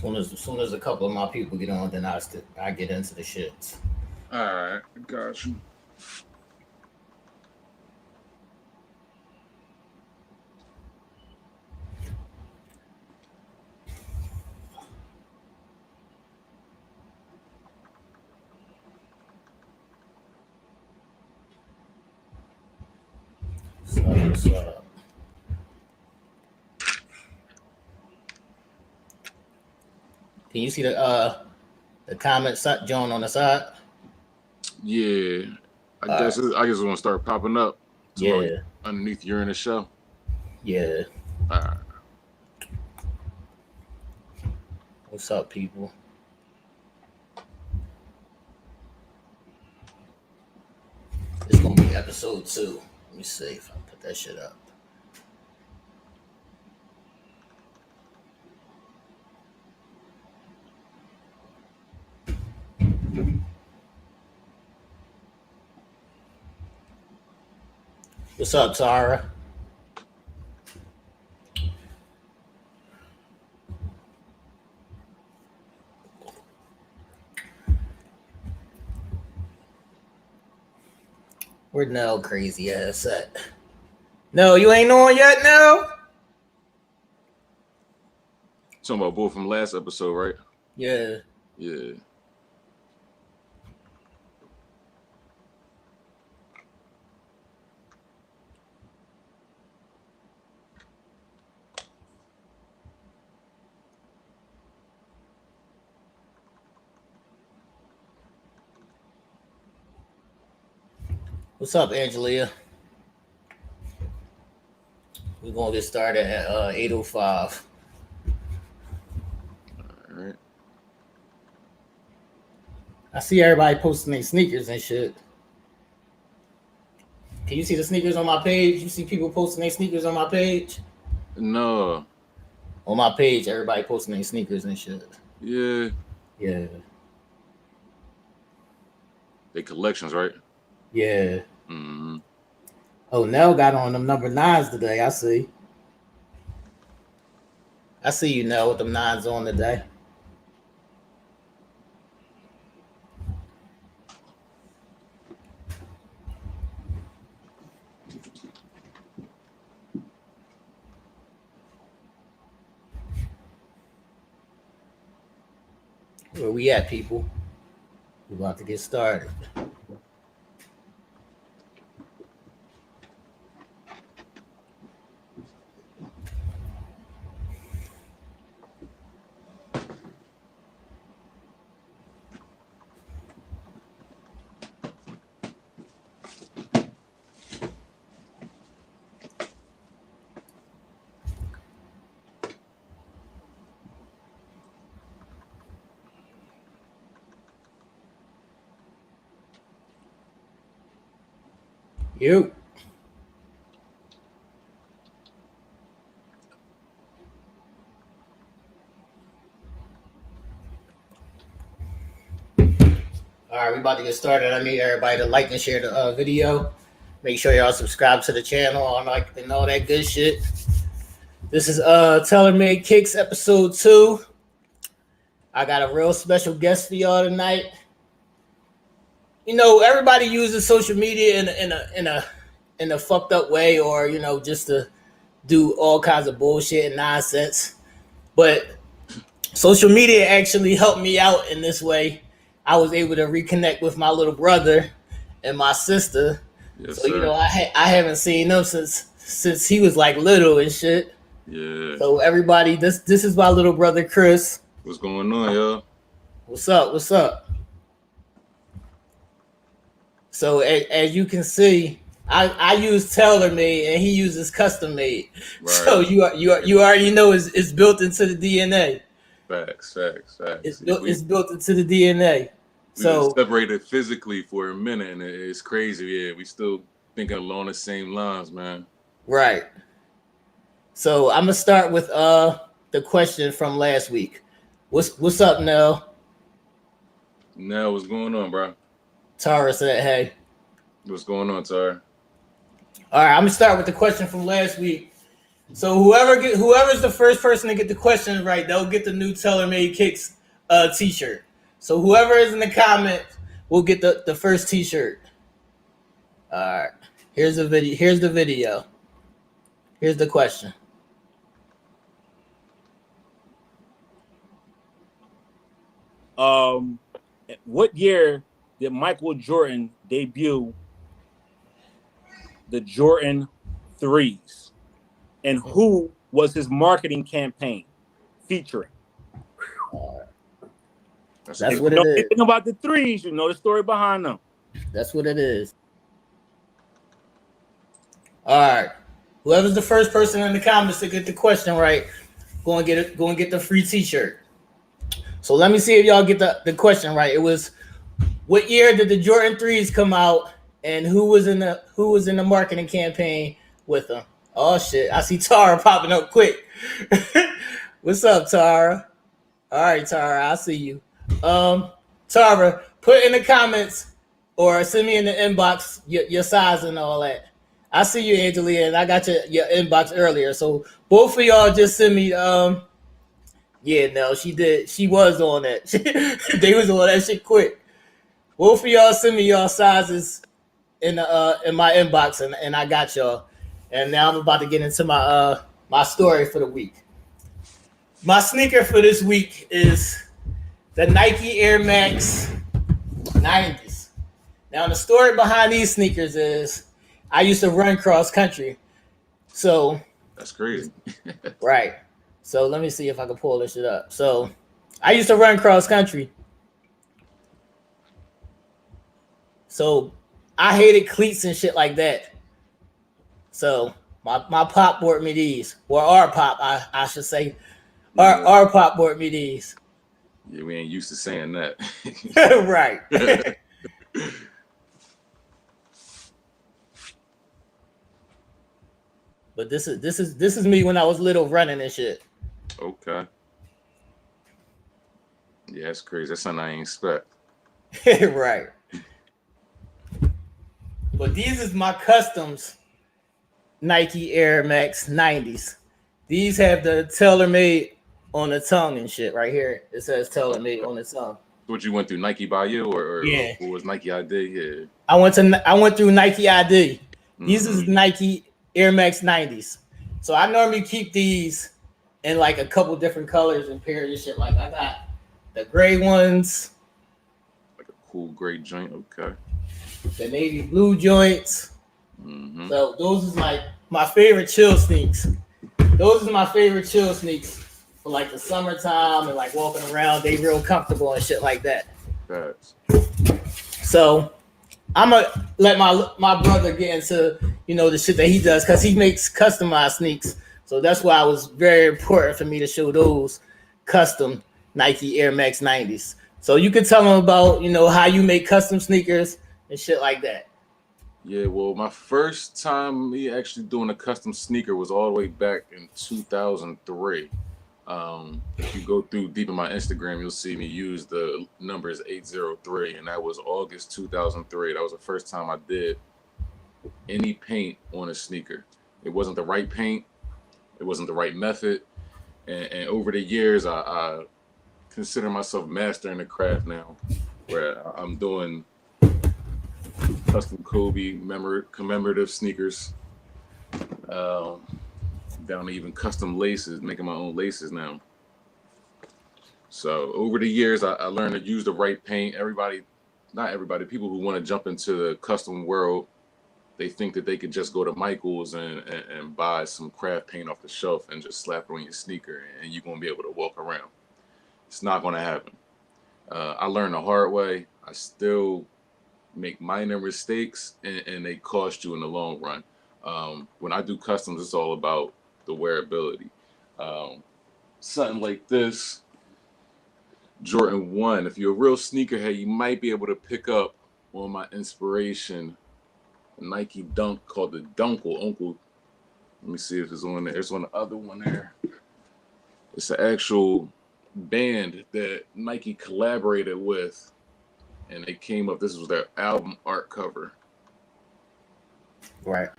As soon as a couple of my people get on, then I get into the shits. All right, got you. So, can you see the comment joint on the side? Yeah, I guess it's gonna start popping up. Yeah, Like underneath you're in the show. yeah. All right. What's up, people? It's gonna be episode 2. Let me see if I put that shit up. What's up, Tara? Where Nell crazy ass at? No, you ain't on yet, Nell? Talking about bull from last episode, right? Yeah. Yeah. What's up, Angelia? We're gonna get started at 8:05. All right. I see everybody posting their sneakers and shit. Can you see the sneakers on my page? You see people posting their sneakers on my page? No. On my page, everybody posting their sneakers and shit. Yeah. Yeah. They collections, right? Yeah. Mm-hmm. Oh, Nell got on them number 9s today. I see. I see you, Nell, with them 9s on today. Where we at, people? We're about to get started. You. All right, we about to get started. I need everybody to like and share the video. Make sure y'all subscribe to the channel and all that good shit. This is Tailor-Made Kicks episode 2. I got a real special guest for y'all tonight. You know, everybody uses social media in a fucked up way, or just to do all kinds of bullshit and nonsense. But social media actually helped me out in this way. I was able to reconnect with my little brother and my sister. Yes, so sir. I haven't seen them since he was like little and shit. Yeah. So everybody, this is my little brother Chris. What's going on, y'all? What's up? What's up? So as you can see, I use tailor-made and he uses custom made. Right. So you already know it's built into the DNA. Facts. It's built into the DNA. So we separated physically for a minute, and it's crazy. Yeah, we still thinking along the same lines, man. Right. So I'm gonna start with the question from last week. What's up, Nell? Nell, what's going on, bro? Tara said, "Hey." What's going on, Tara? All right, I'm gonna start with the question from last week. So whoever's the first person to get the question right, they'll get the new TaylorMade Kicks t-shirt. So whoever is in the comments will get the first t-shirt. All right. Here's the video. Here's the video. Here's the question. What year did Michael Jordan debut the Jordan 3s? And who was his marketing campaign featuring? That's what it is. Anything about the 3s, you know the story behind them. That's what it is. All right. Whoever's the first person in the comments to get the question right, go and get the free t-shirt. So let me see if y'all get the question right. It was, what year did the Jordan 3s come out, and who was in the marketing campaign with them? Oh shit, I see Tara popping up quick. What's up, Tara? All right, Tara, I see you. Tara, put in the comments or send me in the inbox your size and all that. I see you, Angelia, and I got your inbox earlier. So both of y'all just send me. Yeah, no, she did. She was on that. They was on that shit quick. Both of y'all send me y'all sizes in my inbox, and I got y'all. And now I'm about to get into my my story for the week. My sneaker for this week is the Nike Air Max 90s. Now the story behind these sneakers is I used to run cross country. So that's crazy. Right. So let me see if I can pull this shit up. So I used to run cross country. So I hated cleats and shit like that. So my pop bought me these. Or our pop, I should say. Our pop bought me these. Yeah, we ain't used to saying that. Right. But this is me when I was little running and shit. Okay. Yeah, that's crazy. That's something I ain't expect. Right. But these is my customs Nike Air Max 90s. These have the TaylorMade on the tongue and shit right here. It says TaylorMade on the tongue. What you went through, Nike by you or yeah. What was Nike ID? Yeah. I went through Nike ID. These is Nike Air Max 90s. So I normally keep these in like a couple different colors and pairs and shit. Like I got the gray ones. Like a cool gray joint, okay. The navy blue joints. Mm-hmm. So those is like my favorite chill sneaks. Those are my favorite chill sneaks for like the summertime and like walking around. They real comfortable and shit like that. That's... So I'm gonna let my brother get into the shit that he does because he makes customized sneaks. So that's why it was very important for me to show those custom Nike Air Max 90s. So you can tell them about how you make custom sneakers and shit like that. Yeah, well, my first time me actually doing a custom sneaker was all the way back in 2003. If you go through deep in my Instagram, you'll see me use the numbers 803, and that was August 2003. That was the first time I did any paint on a sneaker. It wasn't the right paint. It wasn't the right method. And over the years, I consider myself mastering the craft now, where I'm doing custom Kobe commemorative sneakers, down to even custom laces, making my own laces now. So over the years, I learned to use the right paint. Not everybody, people who want to jump into the custom world, they think that they could just go to Michael's and buy some craft paint off the shelf and just slap it on your sneaker and you're going to be able to walk around. It's not going to happen. I learned the hard way. I still make minor mistakes and they cost you in the long run. When I do customs, it's all about the wearability. Something like this, Jordan 1, if you're a real sneakerhead, you might be able to pick up on my inspiration, a Nike Dunk called the Dunkle. Let me see if it's on there. There's one other one there. It's an actual band that Nike collaborated with, and they came up, this was their album art cover. Right.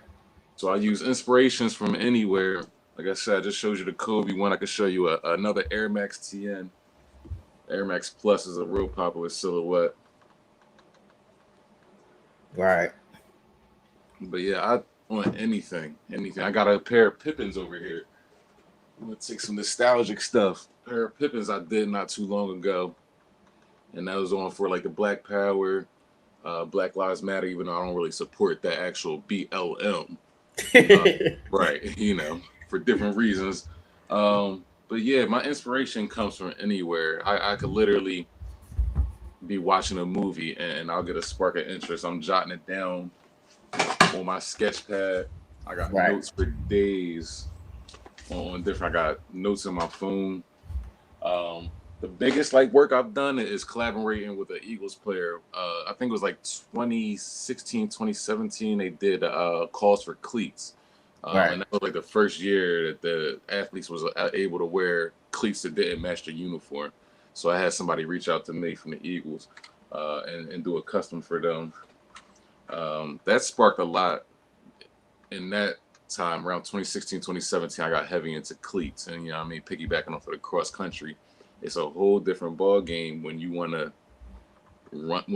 So I use inspirations from anywhere Like I said, I just showed you the Kobe one. I could show you another Air Max TN. Air Max Plus is a real popular silhouette. Right. But yeah, I want anything. I got a pair of Pippins over here. I'm gonna take some nostalgic stuff. A pair of Pippins I did not too long ago, and that was on for like the Black Power, Black Lives Matter. Even though I don't really support that actual BLM, right? You know, for different reasons. But yeah, my inspiration comes from anywhere. I could literally be watching a movie and I'll get a spark of interest. I'm jotting it down on my sketch pad. I got Right. notes for days on different. I got notes on my phone. The biggest like work I've done is collaborating with an Eagles player. I think it was like 2016, 2017. They did calls for cleats. Right. And that was like the first year that the athletes was able to wear cleats that didn't match their uniform. So I had somebody reach out to me from the Eagles and do a custom for them. That sparked a lot in that time around 2016, 2017. I got heavy into cleats, and you know what I mean, piggybacking off of the cross country. It's a whole different ball game when you want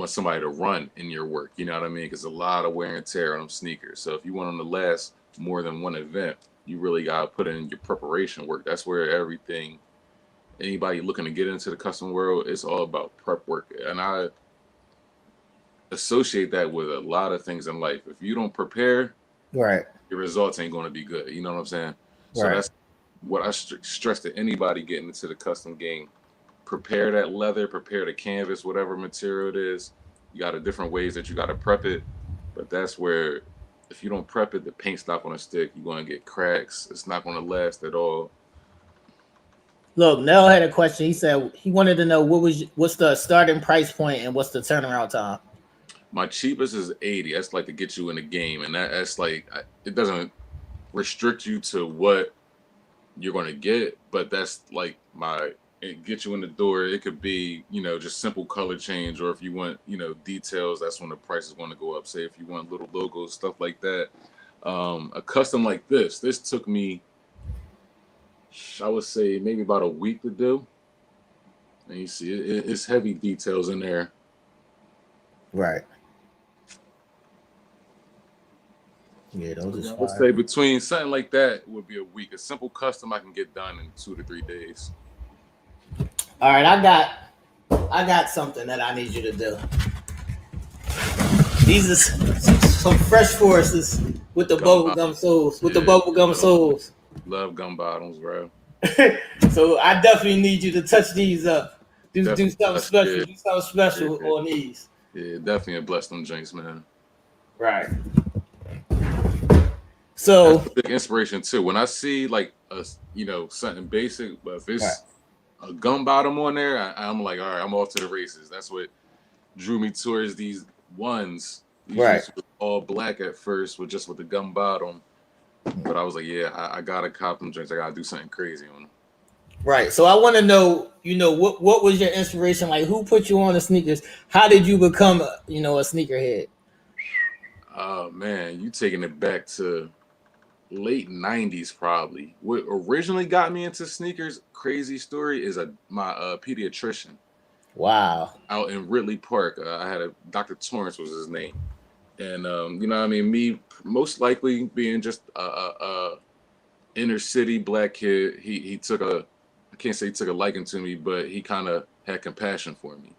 somebody to run in your work. You know what I mean? Because a lot of wear and tear on them sneakers. So if you want them to last more than one event, you really gotta put in your preparation work. That's where everything. Anybody looking to get into the custom world, it's all about prep work, and I associate that with a lot of things in life. If you don't prepare, Right. your results ain't going to be good. You know what I'm saying? So Right. that's what I stress to anybody getting into the custom game. Prepare that leather, prepare the canvas, whatever material it is. You got different ways that you got to prep it, but that's where if you don't prep it, the paint's not going to stick. You're going to get cracks. It's not going to last at all. Look, Nell had a question. He said he wanted to know what's the starting price point and what's the turnaround time. My cheapest is 80. That's like to get you in the game, and that's like it doesn't restrict you to what you're going to get, but that's like it get you in the door. It could be, you know, just simple color change, or if you want, you know, details, that's when the price is going to go up. Say if you want little logos, stuff like that. A custom like this took me, I would say, maybe about a week to do. And you see, it's heavy details in there. Right. Yeah, those I are would say between something like that would be a week. A simple custom I can get done in 2 to 3 days. All right, I got something that I need you to do. These are some fresh forces with the bubblegum soles. With the bubblegum soles. Love gum bottoms, bro. So I definitely need you to touch these up. Do something special. Yeah. Do something special on these. Yeah, definitely bless them drinks, man. Right. So that's a big inspiration too. When I see like something basic, but if it's a gum bottom on there, I'm like, all right, I'm off to the races. That's what drew me towards these ones. These all black at first, with the gum bottom. But I was like, yeah, I gotta cop them drinks. I gotta do something crazy on them. Right. So I want to know, what was your inspiration? Like, who put you on the sneakers? How did you become, a sneakerhead? Oh man, you taking it back to late 90s probably. What originally got me into sneakers, crazy story, is my pediatrician. Wow. Out in Ridley Park. I had Dr. Torrance was his name. And you know what I mean, me most likely being just a inner city black kid, he took I can't say he took a liking to me, but he kind of had compassion for me.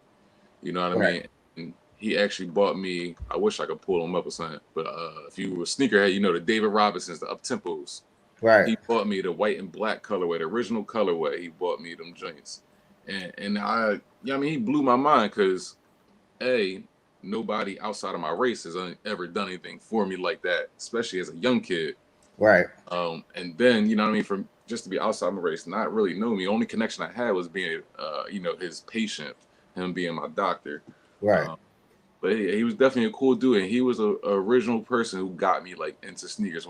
You know what I mean? And he actually bought me, I wish I could pull him up or something, but if you were a sneakerhead, you know, the David Robinsons, the up-tempos. Right. He bought me the white and black colorway, the original colorway. He bought me them joints. And I mean, he blew my mind because, nobody outside of my race has ever done anything for me like that, especially as a young kid. Right. And then, you know what I mean, from just to be outside my race, not really know me. Only connection I had was being, his patient, him being my doctor. Right. But he was definitely a cool dude, and he was a original person who got me like into sneakers.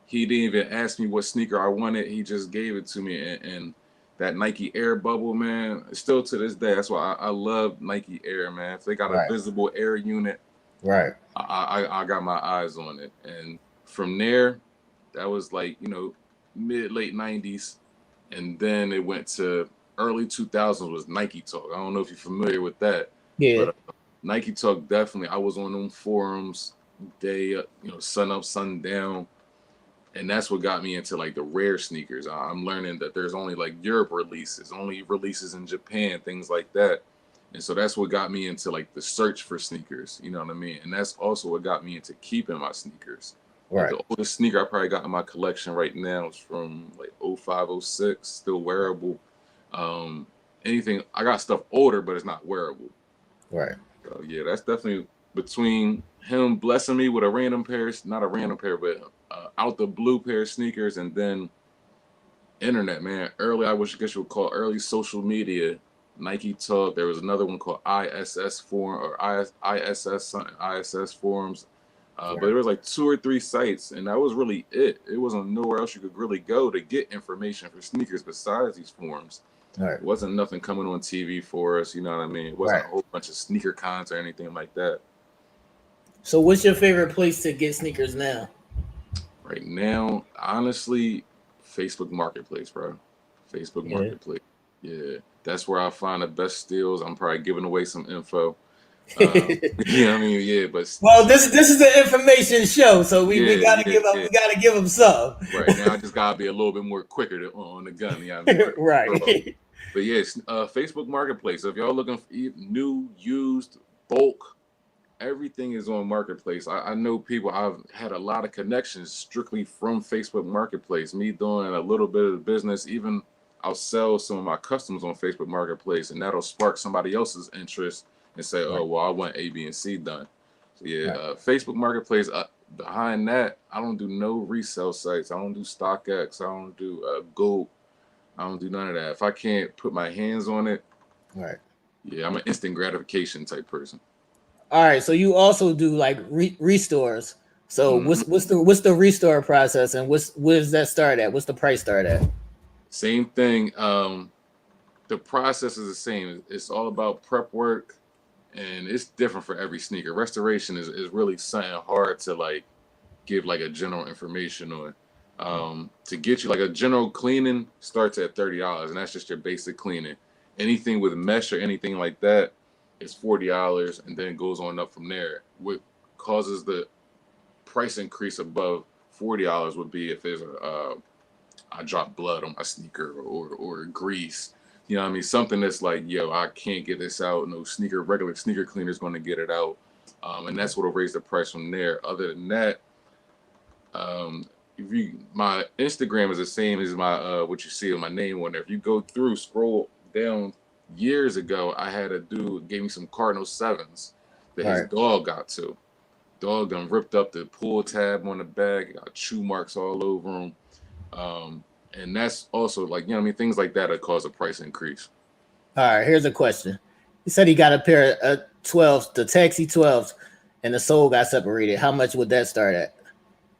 He didn't even ask me what sneaker I wanted. He just gave it to me, and that Nike Air bubble, man, still to this day. That's why I love Nike Air, man. If they got a visible air unit, right, I got my eyes on it. And from there, that was like, late 90s, and then it went to early 2000s was Nike Talk. I don't know if you're familiar with that. Yeah. But Nike Talk, definitely. I was on them forums day, sun up, sun down. And that's what got me into like the rare sneakers. I'm learning that there's only like Europe releases, only releases in Japan, things like that. And so that's what got me into like the search for sneakers, you know what I mean? And that's also what got me into keeping my sneakers. Right. Like the oldest sneaker I probably got in my collection right now is from like 05, 06, still wearable. Anything, I got stuff older, but it's not wearable. Right. So yeah, that's definitely between him blessing me with a random pair, not a random pair, but out the blue pair of sneakers, and then internet, man. Early, I guess you would call early social media. Nike Talk. There was another one called ISS Forum or ISS something, ISS Forums. But there was like 2 or 3 sites, and that was really it. It wasn't nowhere else you could really go to get information for sneakers besides these forums. Right. It wasn't nothing coming on TV for us, you know what I mean? It wasn't a whole bunch of sneaker cons or anything like that. So what's your favorite place to get sneakers now? Right now, honestly, Facebook Marketplace, bro. Facebook Marketplace. Yeah. That's where I find the best steals. I'm probably giving away some info. You know what I mean? Yeah, but well, this is an information show, so we gotta give them we gotta give them some. Right now, I just gotta be a little bit more quicker on the gun. You know what I mean? Right. But yes, Facebook Marketplace. So if y'all looking for new, used, bulk, everything is on Marketplace. I know people. I've had a lot of connections strictly from Facebook Marketplace. Me doing a little bit of the business, even I'll sell some of my customs on Facebook Marketplace, and that'll spark somebody else's interest and say, "Oh, well, I want A, B, and C done." So yeah, Facebook Marketplace. Behind that, I don't do no resale sites. I don't do StockX. I don't do Gold. I don't do none of that. If I can't put my hands on it, right? Yeah, I'm an instant gratification type person. All right, so you also do like restores. So what's the restore process, and where does that start at? What's the price start at? Same thing. The process is the same. It's all about prep work, and it's different for every sneaker. Restoration is really something hard to like give like a general information on. To get you like a general cleaning starts at $30, and that's just your basic cleaning. Anything with mesh or anything like that is $40, and then goes on up from there. What causes the price increase above $40 would be if there's I drop blood on my sneaker or grease. You know what I mean? Something that's like, yo, I can't get this out. No regular sneaker cleaner is going to get it out. And that's what'll raise the price from there. Other than that, my Instagram is the same as my what you see with my name on there. If you go through, scroll down, years ago, I had a dude gave me some Cardinal 7s that his dog got to. Dog done ripped up the pull tab on the bag, got chew marks all over him. And that's also like, you know what I mean? Things like that cause a price increase. All right, here's a question. He said he got a pair of 12s, the Taxi 12s, and the sole got separated. How much would that start at?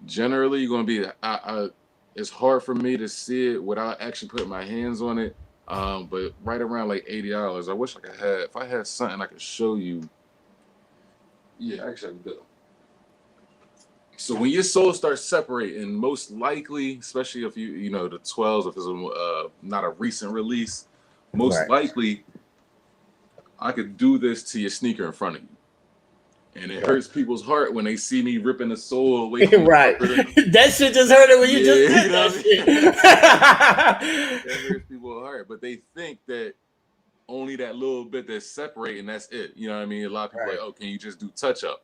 Generally, you're going to be, it's hard for me to see it without actually putting my hands on it. But right around like $80. I wish I could have, if I had something I could show you. Yeah, actually I do. So when your sole starts separating, most likely, especially if you know the 12s, if it's not a recent release, most likely I could do this to your sneaker in front of you. And it hurts people's heart when they see me ripping the sole away from that shit just hurt it when you just did that shit. That hurts people's heart. But they think that only that little bit that's separating, that's it. You know what I mean? A lot of people are like, oh, can you just do touch up?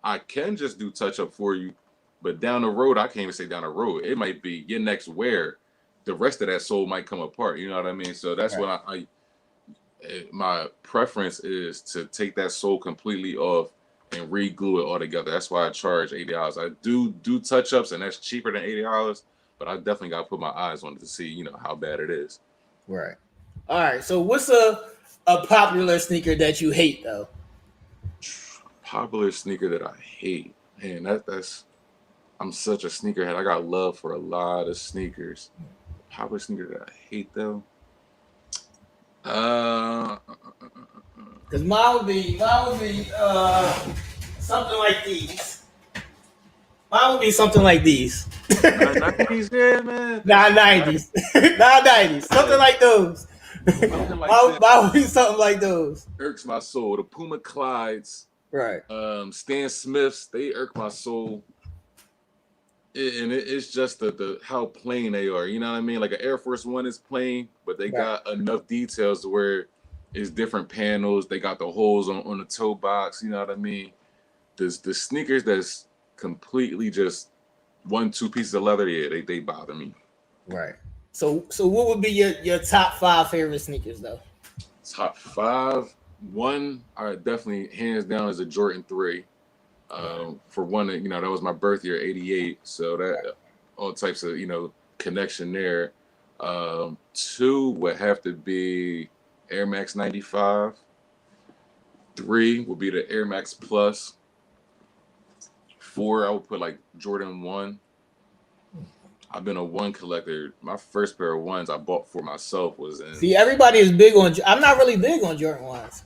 I can just do touch up for you, but down the road, I can't even say down the road. It might be your next wear. The rest of that sole might come apart. You know what I mean? So that's what my preference is to take that sole completely off and re-glue it all together. That's why I charge $80. I do touch ups, and that's cheaper than $80. But I definitely got to put my eyes on it to see, you know, how bad it is. Right. All right. So what's a popular sneaker that you hate though? Popular sneaker that I hate, man. That's I'm such a sneakerhead. I got love for a lot of sneakers. Popular sneaker that I hate though. Because mine would be something like these. Mine would be something like these. 90s, yeah, man. Not 90s. Not 90s. Something like those. Something like Mine, that mine would be something like those. irks my soul. The Puma Clydes, Right. Stan Smiths, they irk my soul. It's just the how plain they are. You know what I mean? Like an Air Force One is plain, but they got enough details to where it's different panels. They got the holes on the toe box. You know what I mean? The sneakers that's completely just 1-2 pieces of leather. Yeah, they bother me. Right. So what would be your top 5 favorite sneakers though? Top 5. One, I definitely hands down is a Jordan 3. For one, you know, that was my birth year, 88. So that all types of, you know, connection there. 2 would have to be Air Max 95. 3 would be the Air Max Plus. 4, I would put like Jordan 1. I've been a 1 collector. My first pair of 1s I bought for myself was in. See, everybody is big on. I'm not really big on Jordan 1s.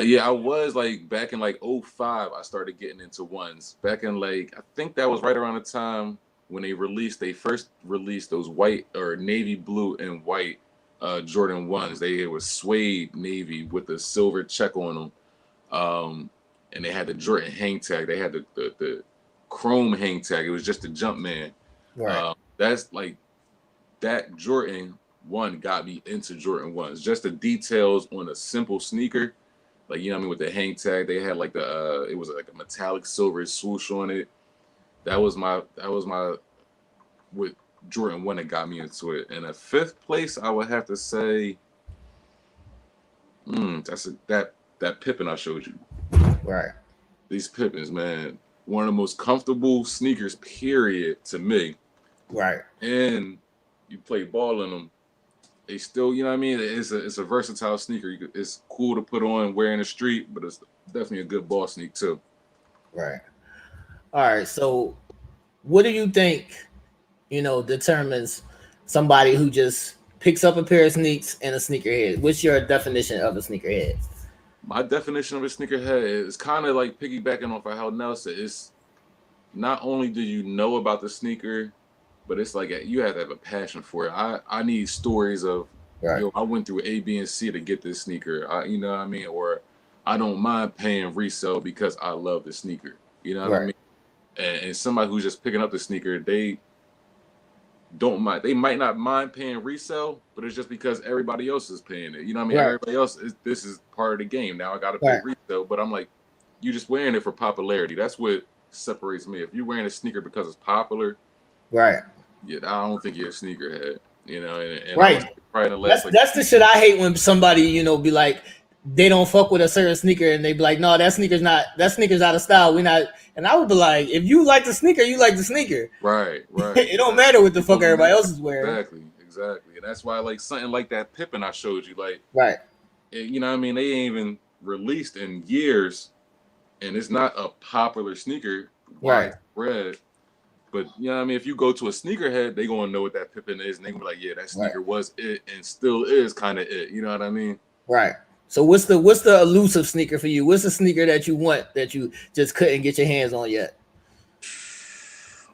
Yeah, I was like back in like 05, I started getting into 1s. Back in like, I think that was right around the time when they first released those white or navy blue and white Jordan 1s. They were suede navy with the silver check on them. And they had the Jordan hang tag. They had the chrome hang tag. It was just the Jumpman. Right. That's like, that Jordan 1 got me into Jordan 1s. Just the details on a simple sneaker. Like, you know what I mean, with the hang tag, they had like it was like a metallic silver swoosh on it. That was my with Jordan 1 that got me into it. And at 5th place, I would have to say, that Pippin I showed you. Right. These Pippins, man, one of the most comfortable sneakers, period, to me. Right. And you play ball in them. They still, you know what I mean? It's a versatile sneaker. It's cool to put on, wear in the street, but it's definitely a good ball sneak too. Right. All right. So, what do you think, you know, determines somebody who just picks up a pair of sneaks and a sneakerhead? What's your definition of a sneakerhead? My definition of a sneakerhead is kind of like piggybacking off of how Nelson is. Not only do you know about the sneaker, but it's like you have to have a passion for it. I need stories of, yo, I went through A, B, and C to get this sneaker. You know what I mean? Or I don't mind paying resale because I love the sneaker. You know what I mean? And somebody who's just picking up the sneaker, they don't mind. They might not mind paying resale, but it's just because everybody else is paying it. You know what I mean? Everybody else this is part of the game. Now I got to pay resale, but I'm like, you just wearing it for popularity. That's what separates me. If you're wearing a sneaker because it's popular, right? Yeah, I don't think you're a sneakerhead, you know. And right. That's the shit I hate when somebody, you know, be like, they don't fuck with a certain sneaker and they be like, no, that sneaker's out of style. We not. And I would be like, if you like the sneaker, you like the sneaker. Right. It don't matter what the fuck everybody else is wearing. Exactly. And that's why, like, something like that Pippin I showed you, like, you know what I mean? They ain't even released in years, and it's not a popular sneaker, widespread. But, you know what I mean? If you go to a sneakerhead, they going to know what that Pippin is, and they going to be like, yeah, that sneaker was it and still is kind of it. You know what I mean? Right. So what's the elusive sneaker for you? What's the sneaker that you want that you just couldn't get your hands on yet?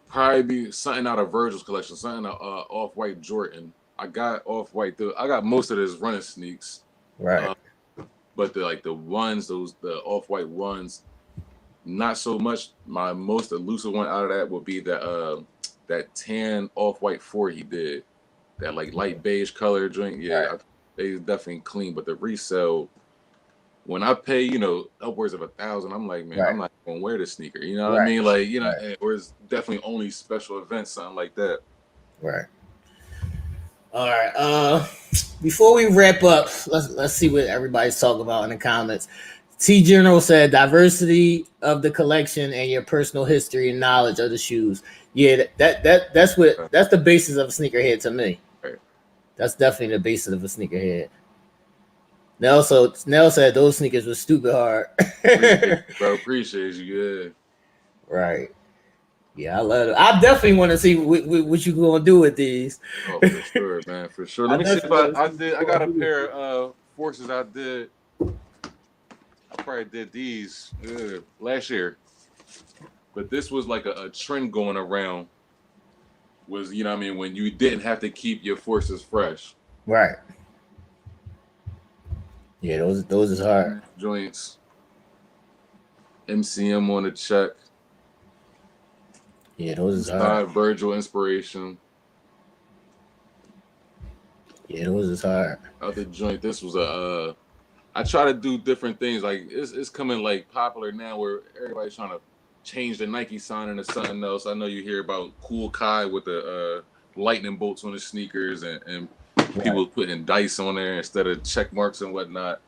Probably be something out of Virgil's collection, something off-white Jordan. I got off-white. I got most of his running sneaks. Right. But the off-white ones, not so much. My most elusive one out of that would be that tan off-white 4 he did. That like light beige color joint. Yeah, they definitely clean. But the resale, when I pay, you know, upwards of $1,000, I'm like, man, I'm not gonna wear this sneaker. You know what I mean? Like, you know, or it's definitely only special events, something like that. Right. All right. Before we wrap up, let's see what everybody's talking about in the comments. T General said diversity of the collection and your personal history and knowledge of the shoes. Yeah, that's the basis of a sneakerhead to me. Right. That's definitely the basis of a sneakerhead. Nell said those sneakers were stupid hard. Appreciate you. Yeah. Right. Yeah, I love it. I definitely want to see what you gonna do with these. Oh, for sure, man, for sure. Let me see if I got a pair of Forces I did. I probably did these last year. But this was like a trend going around. Was, you know what I mean, when you didn't have to keep your forces fresh. Right. Yeah, those is hard. Joints. MCM on the check. Yeah, those is hard. Virgil inspiration. Yeah, those is hard. Other joint. This was I try to do different things. Like it's coming like popular now where everybody's trying to change the Nike sign into something else. I know you hear about Cool Kai with the lightning bolts on the sneakers and people putting dice on there instead of check marks and whatnot.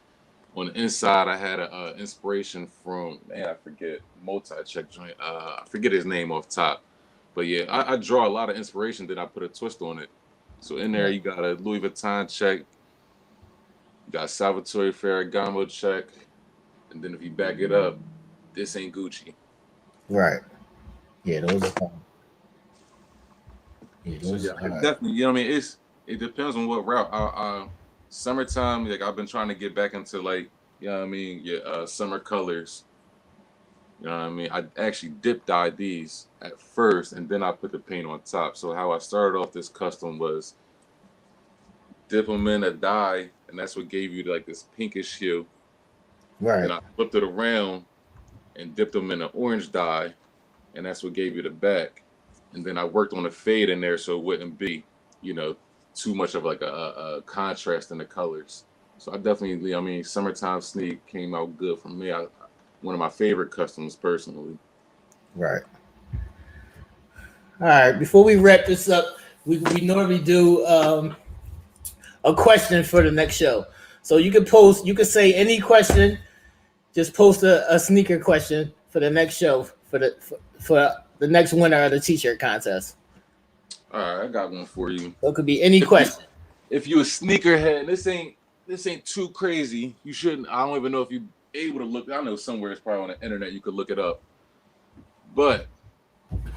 On the inside, I had a inspiration from, man, I forget, multi-check joint. I forget his name off top. But yeah, I draw a lot of inspiration, then I put a twist on it. So in there, you got a Louis Vuitton check. You got Salvatore Ferragamo check. And then if you back it up, this ain't Gucci. Right. Yeah, those are fun. Yeah, those are hard. Definitely, you know what I mean? It depends on what route. Summertime, like I've been trying to get back into like, you know what I mean, summer colors. You know what I mean? I actually dip dyed these at first and then I put the paint on top. So how I started off this custom was dip them in a dye, and that's what gave you like this pinkish hue. Right. And I flipped it around and dipped them in an orange dye, and that's what gave you the back. And then I worked on a fade in there so it wouldn't be, you know, too much of like a contrast in the colors. So I definitely, I mean, summertime sneak came out good for me. One of my favorite customs personally. Right. All right. Before we wrap this up, we normally do a question for the next show. So you can say any question, just post a sneaker question for the next show for the next winner of the t-shirt contest. All right, I got one for you. So it could be any question. If you a sneakerhead, this ain't too crazy. You shouldn't. I don't even know if you able to look. I know somewhere it's probably on the internet. You could look it up. But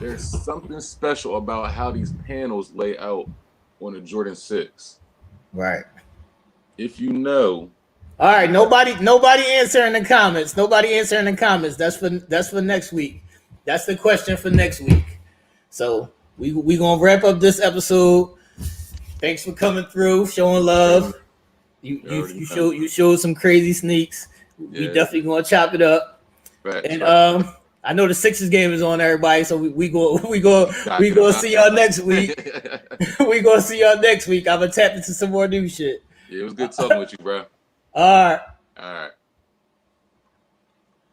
there's something special about how these panels lay out on a Jordan 6. Right. If you know. All right. Nobody answer in the comments. Nobody answer in the comments. That's for next week. That's the question for next week. So we gonna wrap up this episode. Thanks for coming through, showing love. You showed some crazy sneaks. We definitely gonna chop it up. Right, and I know the Sixers game is on, everybody. So we go see y'all next week. We gonna see y'all next week. I'm gonna tap into some more new shit. Yeah, it was good talking with you, bro. All right. All right.